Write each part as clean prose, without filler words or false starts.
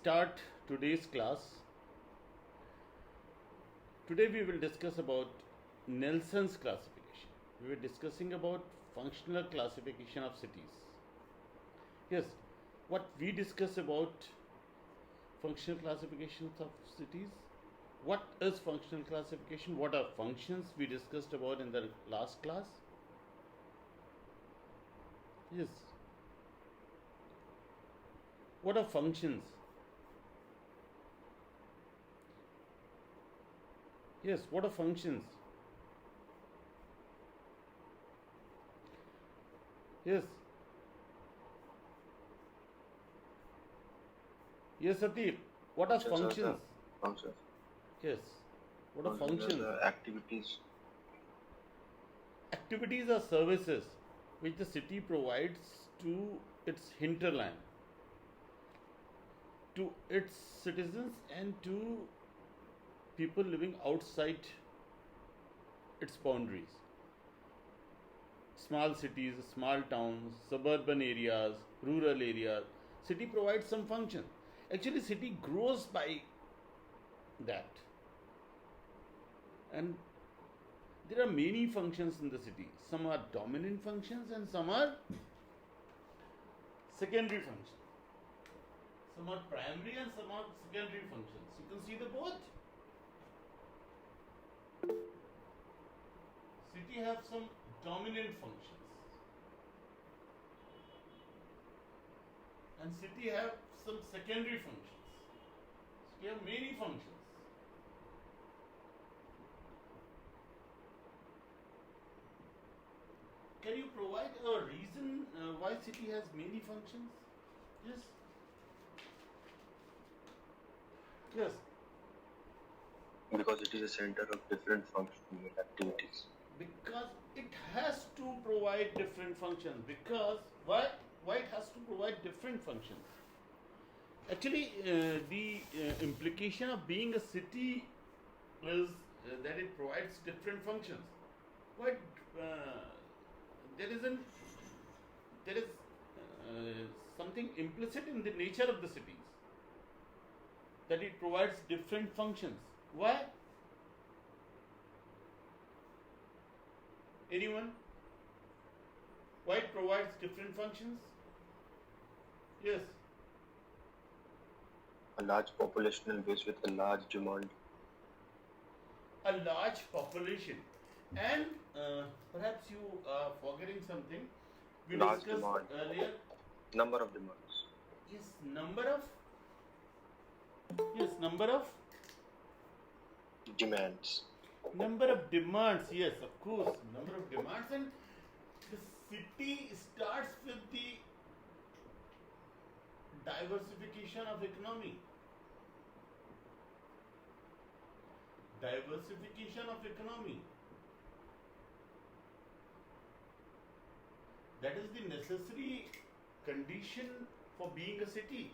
start today's class. Today we will discuss about Nelson's classification. We were discussing about functional classification of cities. Yes, what we discuss about functional classifications of cities. What is functional classification? What are functions we discussed about in the last class? Yes. What are functions? Yes, what are functions? Yes. Yes, Satiq. What are Functions are the functions? functions. Yes. What are Functions are functions? the activities. Activities are services which the city provides to its hinterland, to its citizens, and to people living outside its boundaries. Small cities, small towns, suburban areas, rural areas. City provides some function. Actually, city grows by that. And there are many functions in the city. Some are dominant functions and some are secondary functions. Some are primary and some are secondary functions. You can see the both. City have some dominant functions. And city have some secondary functions. City have many functions. Can you provide a reason why city has many functions? Yes. Yes. Because it is a center of different functional activities. Because it has to provide different functions. Because why it has to provide different functions? Actually, the implication of being a city is that it provides different functions. But there is something implicit in the nature of the cities, that it provides different functions. Why? Anyone? Why it provides different functions? Yes. A large populational base with a large demand. A large population. And perhaps you are forgetting something. We Large discussed demand. earlier. Number of demands. Yes, number of Demands. Number of demands, yes, of course, number of demands. And the city starts with the diversification of economy. Diversification of economy. That is the necessary condition for being a city,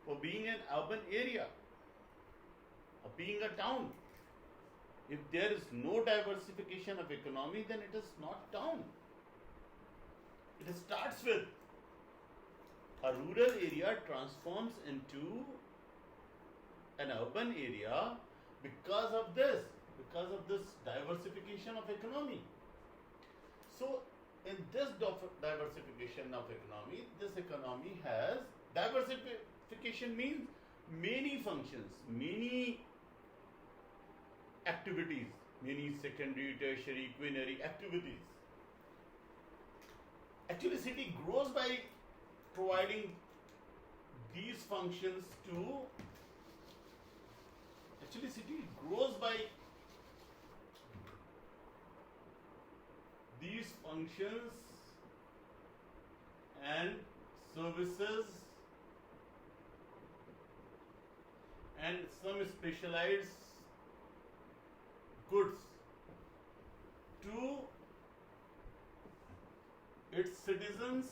for being an urban area, or being a town. If there is no diversification of economy, then it is not town. It starts with a rural area transforms into an urban area because of this diversification of economy. So, in this diversification of economy, this economy has diversification means many functions, many activities, many secondary, tertiary, quinary activities. Actually, city grows by providing these functions to. Actually, city grows by these functions and services and some specialized goods to its citizens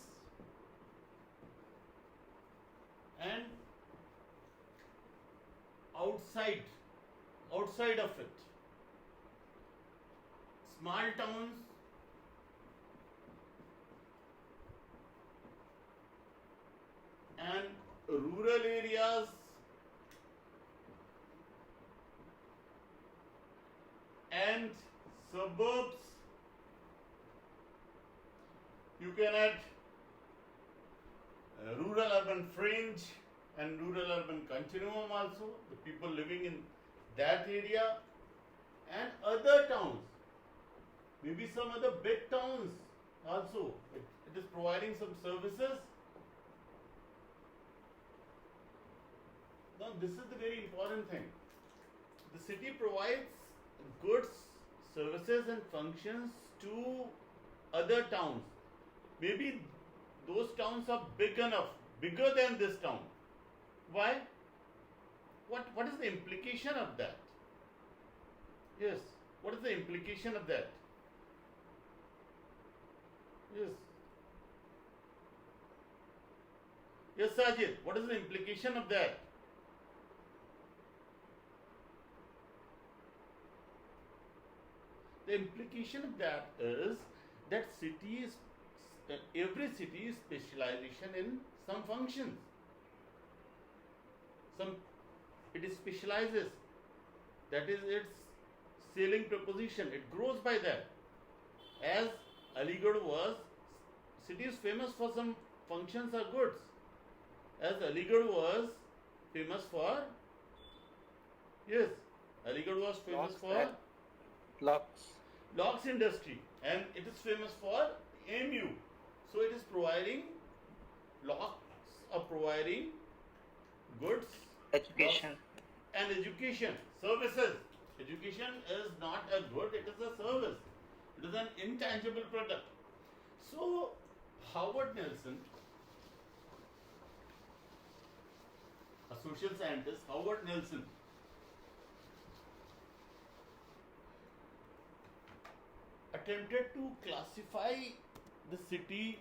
and outside of it. Small towns and rural areas and suburbs. You can add rural urban fringe and rural urban continuum also, the people living in that area, and other towns, maybe some other big towns also. It is providing some services. Now, this is the very important thing. The city provides goods, services, and functions to other towns. Maybe those towns are big enough, bigger than this town. Why? What is the implication of that? Yes. What is the implication of that? Yes. Yes, Sajid. What is the implication of that? The implication of that is that every city is specialization in some functions. It is specializes. That is its selling proposition. It grows by that. As Aligarh was, city is famous for some functions or goods. As Aligarh was famous for, yes, Aligarh was famous for locks industry, and it is famous for MU. So it is providing locks are providing goods, Education. and education services. Education is not a good; it is a service. It is an intangible product. So Howard Nelson, a social scientist, Howard Nelson, attempted to classify the city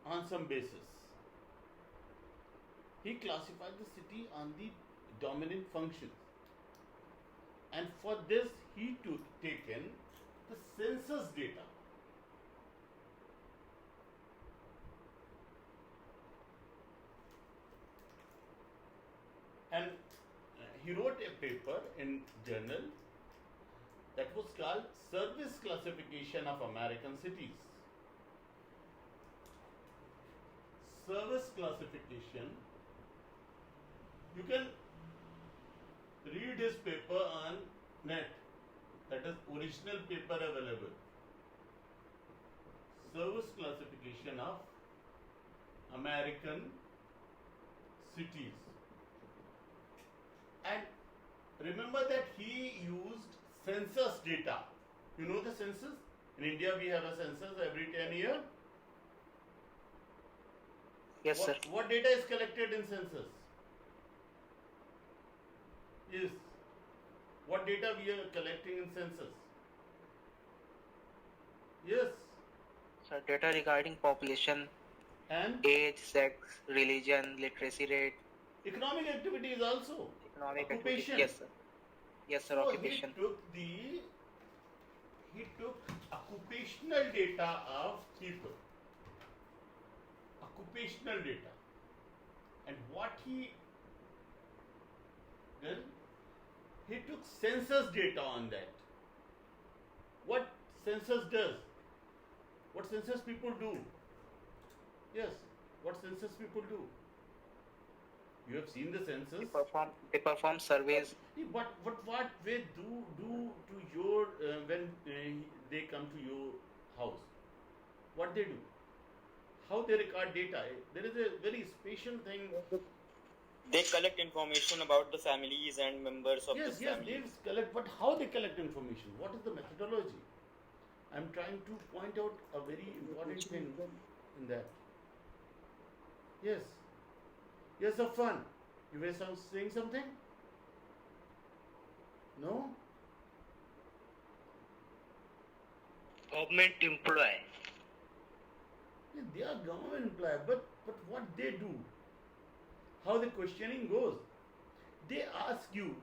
on some basis. He classified the city on the dominant functions, and for this he took taken the census data. And he wrote a paper in journal that was called Service Classification of American Cities. Service classification. You can read his paper on net. That is original paper available. Service classification of American cities. And remember that he used census data. You know the census? In India we have a census every 10 years. Yes, sir. What data is collected in census? Yes. What data we are collecting in census? Yes. Sir, data regarding population, And age, sex, religion, literacy rate, economic activities also. economic Occupation. activity. Yes, sir. Yes, sir. So Occupation. he took occupational data of people. Occupational data. And what he did, he took census data on that. What census does? What census people do? Yes, what census people do? You have seen the census. They perform surveys. But what they do to your when they come to your house? What they do? How they record data? There is a very special thing. They collect information about the families and members of Yes, this yes, family. they collect. But how they collect information? What is the methodology? I'm trying to point out a very important thing in that. Yes. Yes, Affan. You were saying something? No? Government employee. Yeah, they are government employees, but what they do? How the questioning goes? They ask you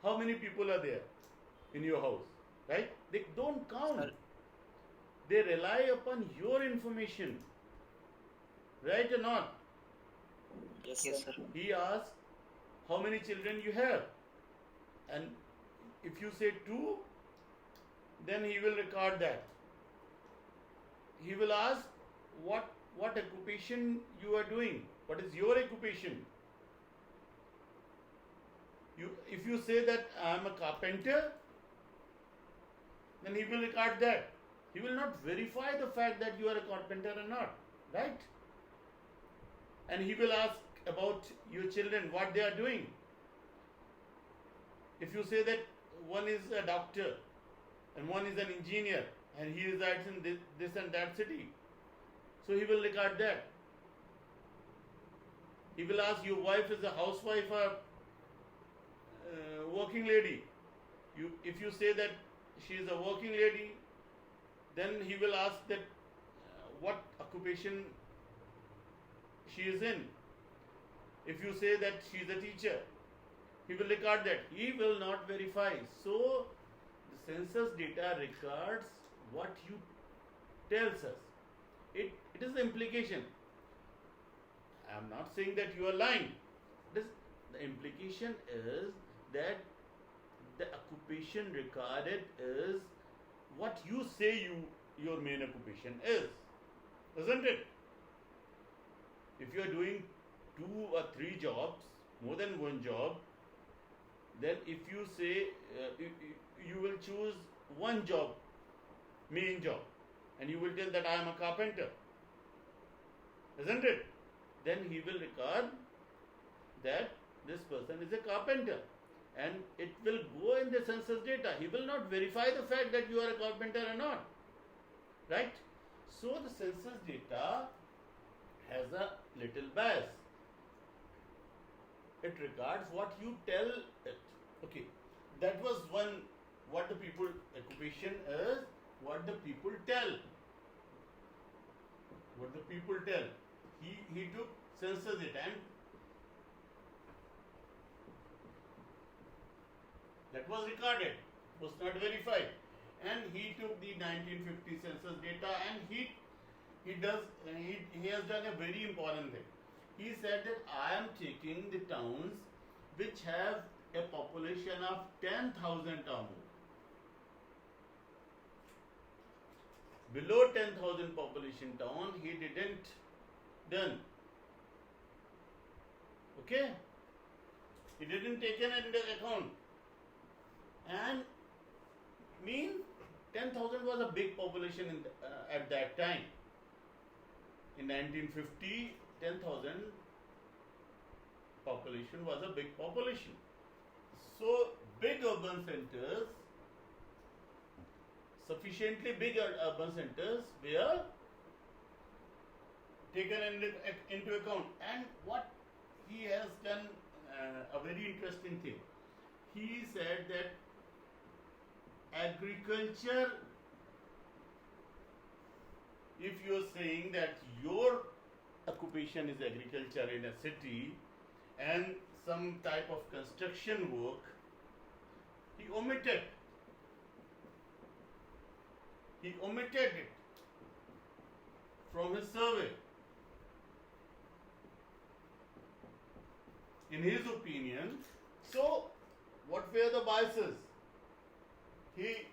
how many people are there in your house, right? They don't count. Sir. They rely upon your information, right or not? Yes, Yes, sir. sir. He asks how many children you have, and if you say 2, then he will record that. He will ask what occupation you are doing. What is your occupation? If you say that I am a carpenter, then he will record that. He will not verify the fact that you are a carpenter or not, right? And he will ask about your children, what they are doing. If you say that one is a doctor and one is an engineer and he resides in this and that city, so he will record that. He will ask your wife is a housewife or working lady. If you say that she is a working lady, then he will ask that what occupation she is in. If you say that she is a teacher, he will record that. He will not verify. So the census data records what you tells us. It is the implication. I am not saying that you are lying. The implication is that the occupation recorded is what you say your main occupation is, isn't it? If you are doing 2 or 3 jobs, more than one job, then if you say you will choose one job, main job, and you will tell that I am a carpenter, isn't it? Then he will record that this person is a carpenter, and it will go in the census data. He will not verify the fact that you are a carpenter or not, right? So the census data has a little bias. It regards what you tell it. Okay, that was one, what the people, occupation is, what the people tell. What the people tell. He took census data and that was recorded, was not verified. And he took the 1950 census data and he has done a very important thing. He said that I am taking the towns which have a population of 10,000 or more. Below 10,000 population town, he didn't done. Okay? He didn't take it into account. And mean 10,000 was a big population at that time. In 1950, 10,000 population was a big population. So big urban centers, sufficiently big urban centers were taken into account. And what he has done, a very interesting thing. He said that agriculture, if you are saying that your occupation is agriculture in a city and some type of construction work, he omitted it from his survey. In his opinion, so what were the biases? He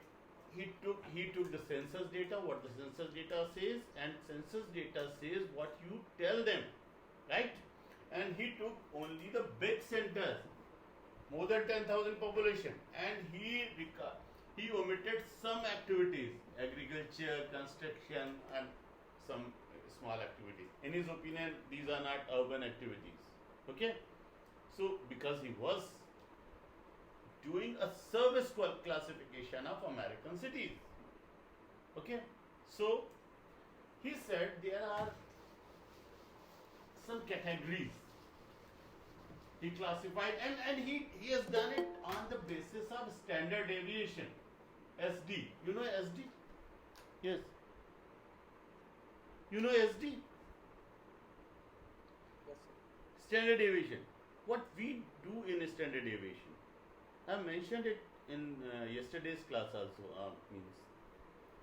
took the census data, what the census data says, and census data says what you tell them, right? And he took only the big centers, more than 10,000 population, and he omitted some activities, agriculture, construction, and some small activities. In his opinion, these are not urban activities. Okay? So, because he was doing a service classification of American cities. Okay? So, he said there are some categories. He classified and he has done it on the basis of standard deviation, SD. You know SD? Yes. You know SD? Yes, sir. Standard deviation. What we do in a standard deviation? I mentioned it in yesterday's class also.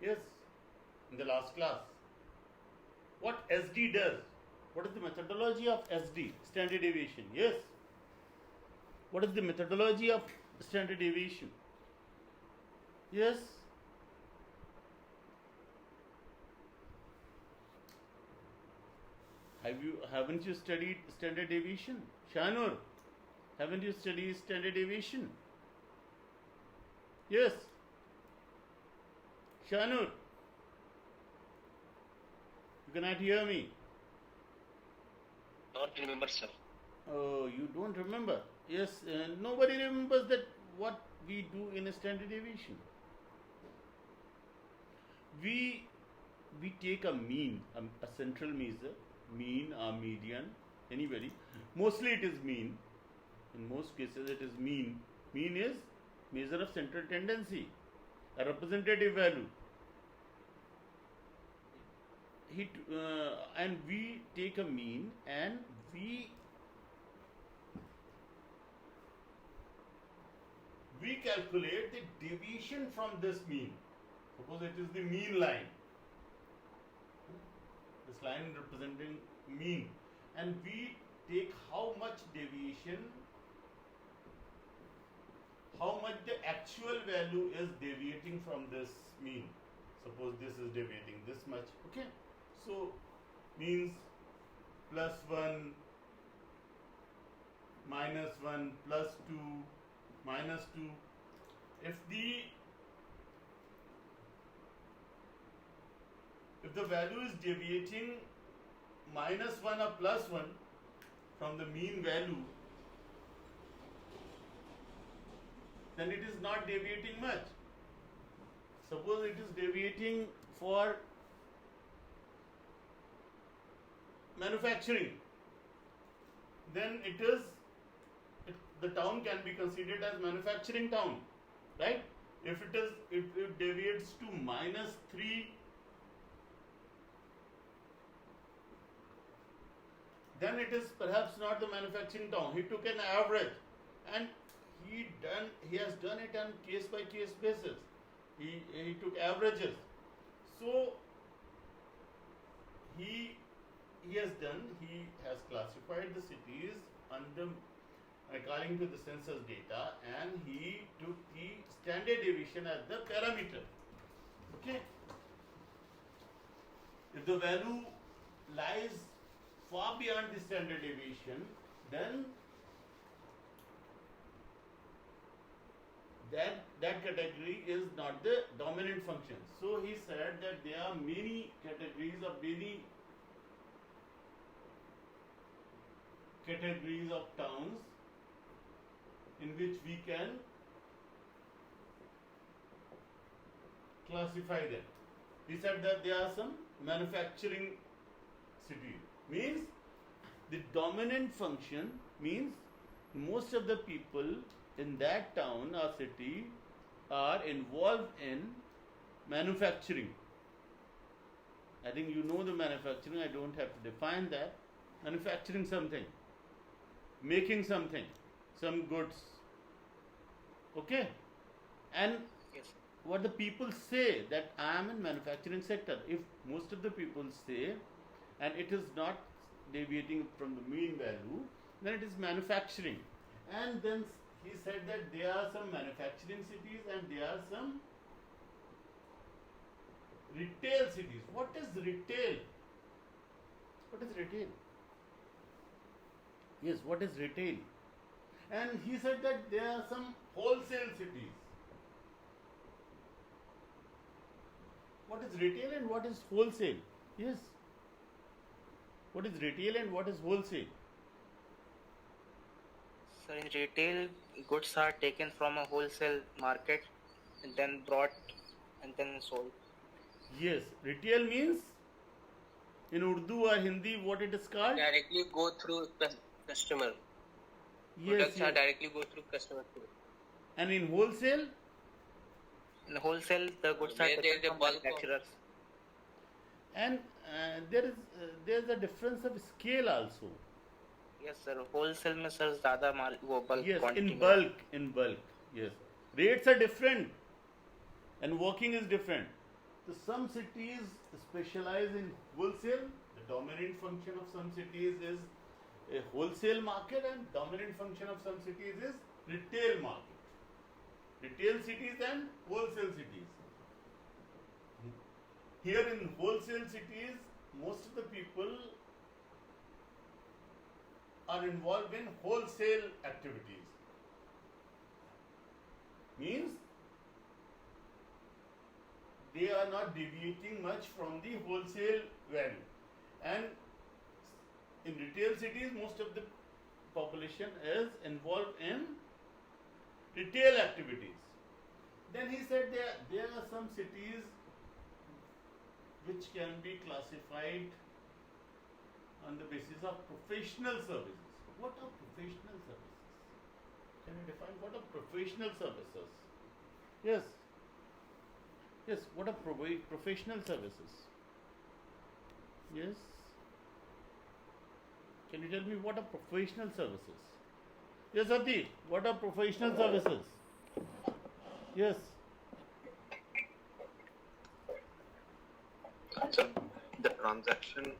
Yes, in the last class. What SD does? What is the methodology of SD? Standard deviation. Yes. What is the methodology of standard deviation? Yes. Haven't you studied standard deviation? Shanur, haven't you studied standard deviation? Yes. Shanur, you cannot hear me. Not remember, sir. Oh, you don't remember? Yes, nobody remembers that what we do in a standard deviation. We take a mean, a central measure, mean or median, anybody. Mostly it is mean. In most cases it is mean. Mean is measure of central tendency, a representative value. And we take a mean and we calculate the deviation from this mean. Suppose it is the mean line. This line representing mean, and we take how much deviation, how much the actual value is deviating from this mean. Suppose this is deviating this much, okay? So means +1, -1, +2, -2. If the value is deviating -1 or +1 from the mean value, then it is not deviating much. Suppose it is deviating for manufacturing, then the town can be considered as manufacturing town, right? If it deviates to -3, then it is perhaps not the manufacturing town. He took an average, and he has done it on case by case basis. He took averages. So he has classified the cities according to the census data, and he took the standard deviation as the parameter. Okay. If the value lies far beyond the standard deviation, then that category is not the dominant function. So he said that there are many categories of towns in which we can classify them. He said that there are some manufacturing cities. Means the dominant function means most of the people in that town or city are involved in manufacturing. I think you know the manufacturing, I don't have to define that. Manufacturing something, making something, some goods. Okay? And Yes. what the people say that I am in manufacturing sector. If most of the people say, and it is not deviating from the mean value, then it is manufacturing. And then he said that there are some manufacturing cities and there are some retail cities. What is retail? What is retail? Yes, what is retail? And he said that there are some wholesale cities. What is retail and what is wholesale? Yes. What is retail and what is wholesale? So in retail, goods are taken from a wholesale market and then brought and then sold. Yes, retail means in Urdu or Hindi what it is called? Directly go through customer. Yes, Products are yes. directly go through customer. And in wholesale? In wholesale, the goods are Where there is taken a from bulk of- manufacturers. And there's a difference of scale also. Yes, sir. Wholesale में sir ज़्यादा माल वो bulk Yes, quantity in में. bulk. Yes, rates are different, and working is different. So some cities specialize in wholesale. The dominant function of some cities is a wholesale market, and dominant function of some cities is retail market. retail cities and wholesale cities. Here in wholesale cities, most of the people are involved in wholesale activities. Means they are not deviating much from the wholesale value. And in retail cities, most of the population is involved in retail activities. Then he said there are some cities which can be classified on the basis of professional services. What are professional services? Can you define what are professional services? Yes. Yes, what are professional services? Yes. Can you tell me what are professional services? Yes, Atif, what are professional services? Yes. So the transaction,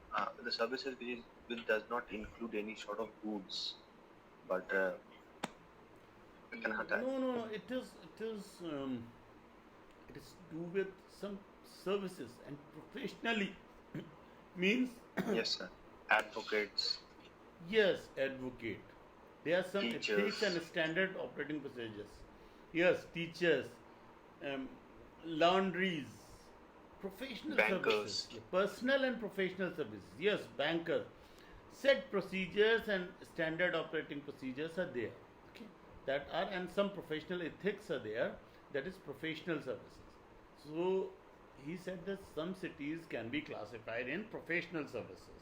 the services which does not include any sort of goods, but No. It is do with some services, and professionally means yes, sir. Advocates. yes, advocate. There are some Teachers. ethics and standard operating procedures. Yes, teachers, laundries, professional Bankers. services, personal and professional services. Yes, bankers. Set procedures and standard operating procedures are there. Okay, that are, and some professional ethics are there. That is professional services. So he said that some cities can be classified in professional services,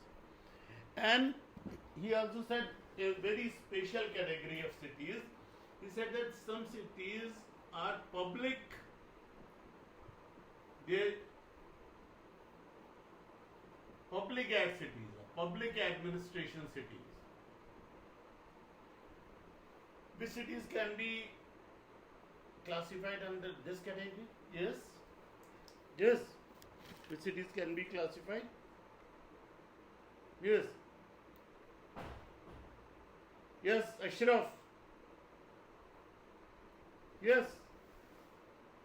and he also said a very special category of cities. He said that some cities are public. They public ad cities, public administration cities. Which cities can be classified under this category? Yes. Yes. Which cities can be classified? Yes. Yes, Ashraf. Yes.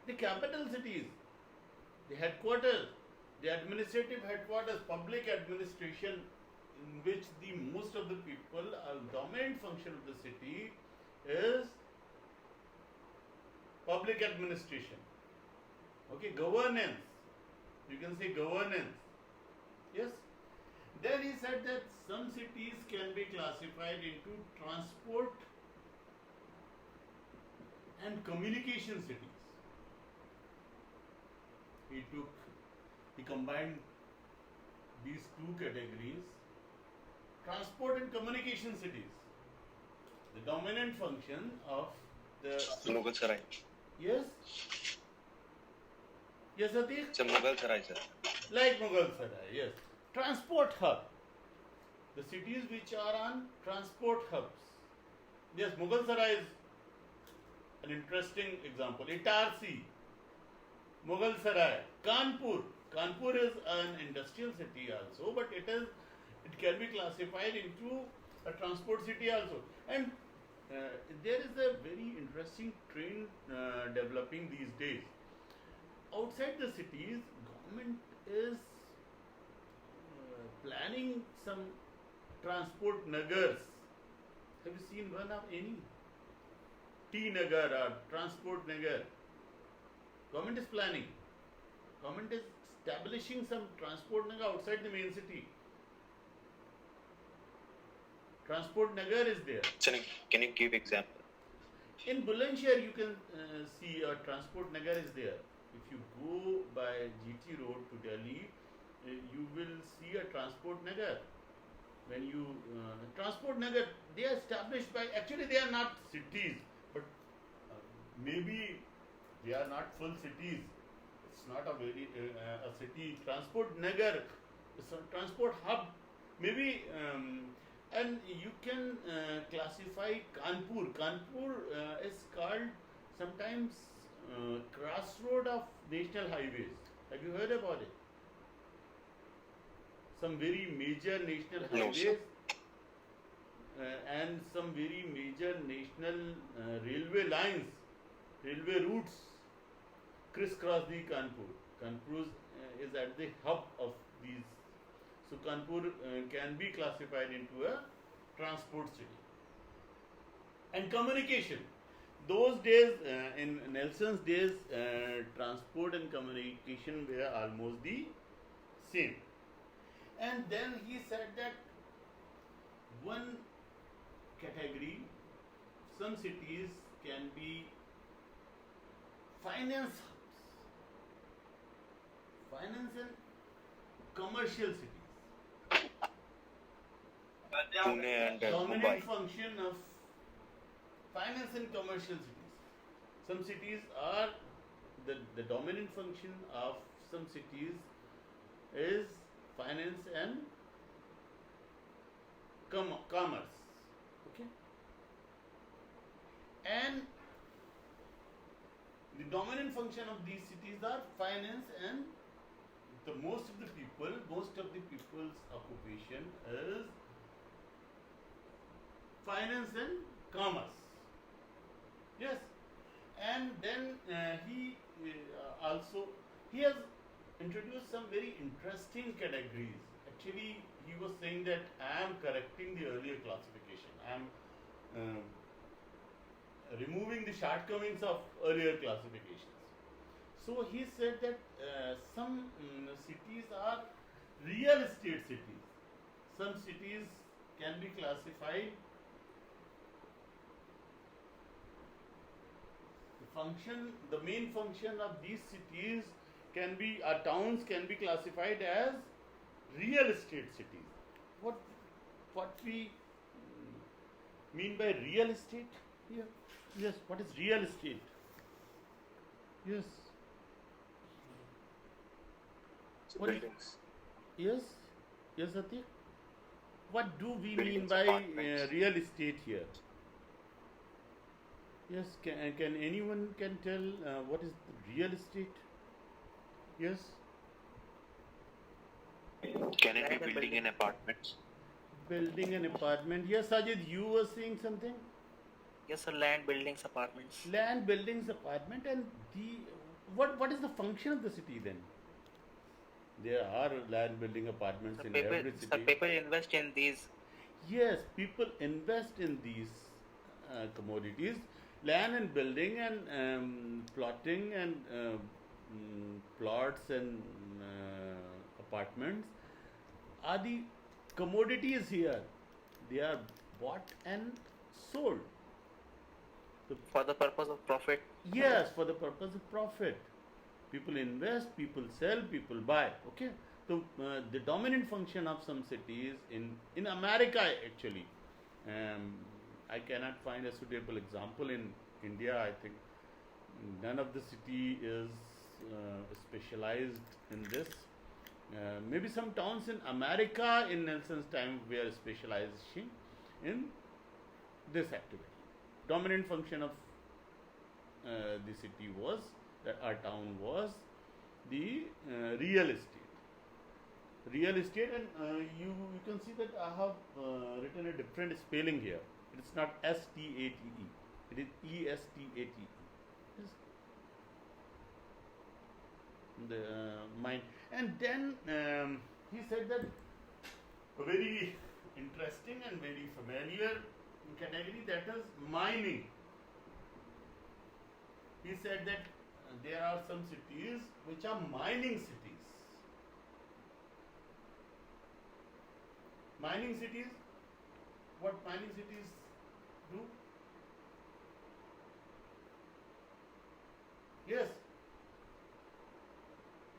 The capital cities, the headquarters, the administrative headquarters, public administration, in which the most of the people, dominant function of the city is public administration. Okay, governance. You can say governance. Yes. Then he said that some cities can be classified into transport and communication cities. He combined these two categories. Transport and communication cities. The dominant function of the Mughal Sarai. yes. Yes, Atiq? It's a Mughal Sarai, sir. Like Mughal Sarai, yes. Transport hub. The cities which are on transport hubs. Yes, Mughal Sarai is an interesting example. Itarsi, Mughal Sarai, Kanpur. Kanpur is an industrial city also, but it can be classified into a transport city also. And there is a very interesting trend developing these days. Outside the cities, government is planning some transport nagars. Have you seen one of any? T nagar or transport nagar. Government is planning. Government is establishing some transport nagar outside the main city. Transport nagar is there. Sir, can you give example? In Bulandshahr, you can see a transport nagar is there. If you go by GT road to Delhi, you will see a transport nagar. When you transport nagar, they are established by, actually they are not cities, but maybe they are not full cities. It's not a very a city. Transport nagar, it's a transport hub. Maybe and you can classify Kanpur. Kanpur is called sometimes crossroad of national highways. Have you heard about it? Some very major national No, highways sir. And some very major national railway lines. railway routes crisscross the Kanpur. Kanpur is at the hub of these. So Kanpur can be classified into a transport city. And communication. Those days, in Nelson's days, transport and communication were almost the same. And then he said that one category, some cities can be finance hubs, finance and commercial cities. Pune and Dominant Mumbai. function of finance and commercial cities. Some cities are the dominant function of some cities is finance and commerce. Okay, and the dominant function of these cities are finance, and most of the people's occupation is finance and commerce. Yes, and then he has introduced some very interesting categories. Actually, he was saying that I am correcting the earlier classification. I am removing the shortcomings of earlier classifications. So he said that some cities are real estate cities. Some cities can be classified. The main function of these cities towns can be classified as real estate cities. What we mean by real estate here? Yes, what is real estate? Yes. So What is- buildings. Yes, Atik. What do we mean Buildings, by apartments. real estate here? Yes, can anyone can tell what is real estate? Yes, Can it be building and apartments? building an apartment. Yes, Sajid, you were saying something. Yes, sir. Land, buildings, apartments. Land, buildings, apartment, and what is the function of the city then? There are land, building, apartments in every city. People invest in these. Yes, people invest in these commodities, land and building and plotting and plots and apartments are the commodities here. They are bought and sold. For the purpose of profit. Yes, for the purpose of profit. People invest, people sell, people buy. Okay. So the dominant function of some cities in America actually, I cannot find a suitable example in India. I think none of the city is specialized in this. Maybe some towns in America in Nelson's time were specializing in this activity. Dominant function of the city was, that our town was, the real estate. Real estate, and you can see that I have written a different spelling here. It's not STATE, it is ESTATE. Yes. The mine, and then he said that a very interesting and very familiar category, that is mining. He said that there are some cities which are mining cities. Mining cities, what mining cities do? Yes.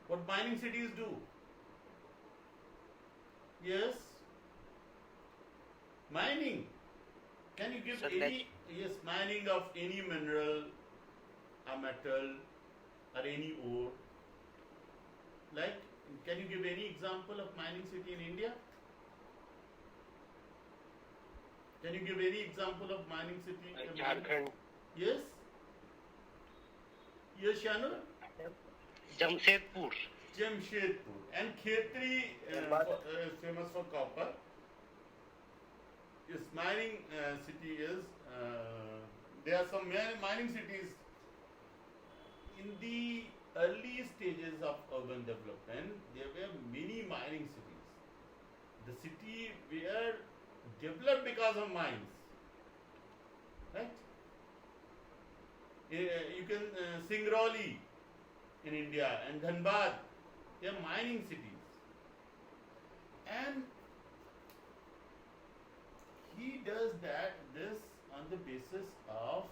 What mining cities do? Yes. Mining. Can you give So any, yes, mining of any mineral, a metal, or any ore? Like, can you give any example of mining city in India? Can you give any example of mining city? Jharkhand, Yes. Yes, Shanur? Jamshedpur, Jamshedpur. And Khetri is famous for copper. Yes, mining city is, there are some mining cities in the early stages of urban development, there were many mining cities. The city were developed because of mines, right? You can Singrauli in India and Dhanbad, they are mining cities. And he does this on the basis of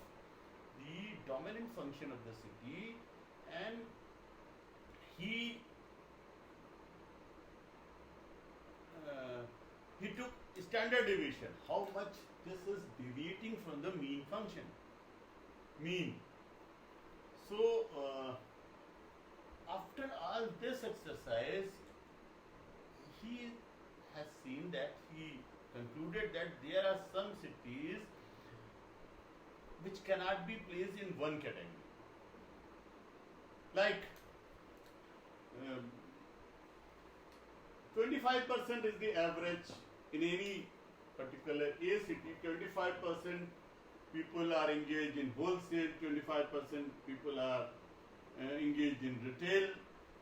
the dominant function of the city, and he took standard deviation, how much this is deviating from the mean function. Mean. So, after all this exercise, he has seen that he concluded that there are some cities which cannot be placed in one category. Like 25% is the average in any particular A city. 25% people are engaged in wholesale, 25% people are engaged in retail,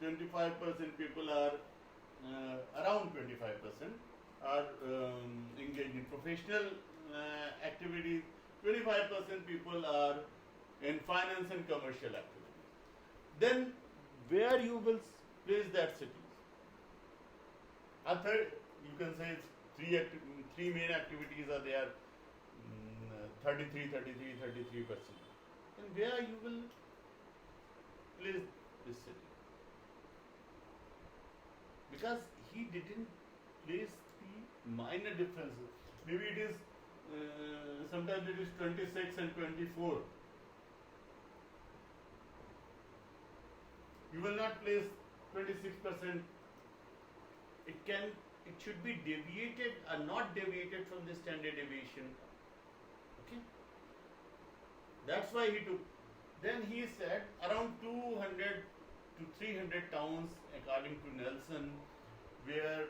25% people are around 25% are engaged in professional activities, 25% people are in finance and commercial activities. Then where you will place that cities? A third, you can say it's three main activities are there, 33%. And where you will place this city? Because he didn't place the minor differences. Maybe it is, sometimes it is 26 and 24. You will not place 26%. It should be deviated or not deviated from the standard deviation. Okay? That's why he took. Then he said around 200 to 300 towns, according to Nelson, were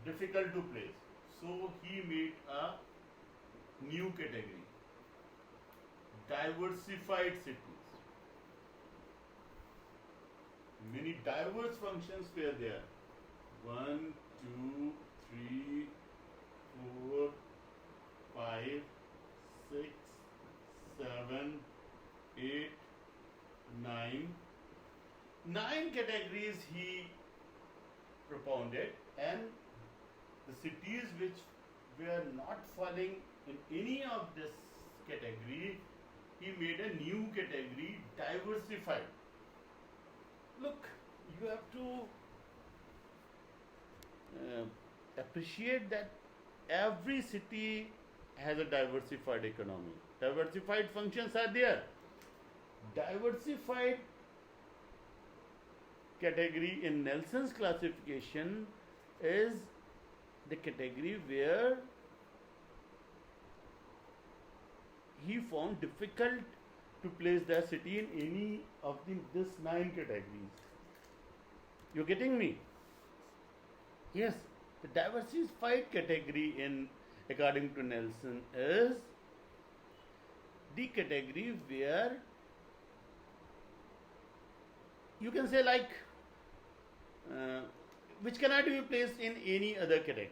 difficult to place. So he made a new category, diversified cities. Many diverse functions were there. 1, 2, 3, 4, 5, 6, 7, 8, 9. 9 categories he propounded, and the cities which were not falling in any of this category, he made a new category, diversified. Look, you have to appreciate that every city has a diversified economy. Diversified functions are there. Diversified category in Nelson's classification is the category where he found difficult to place the city in any of this 9 categories. You're getting me? Yes, the diversified category according to Nelson is the category where you can say like which cannot be placed in any other category.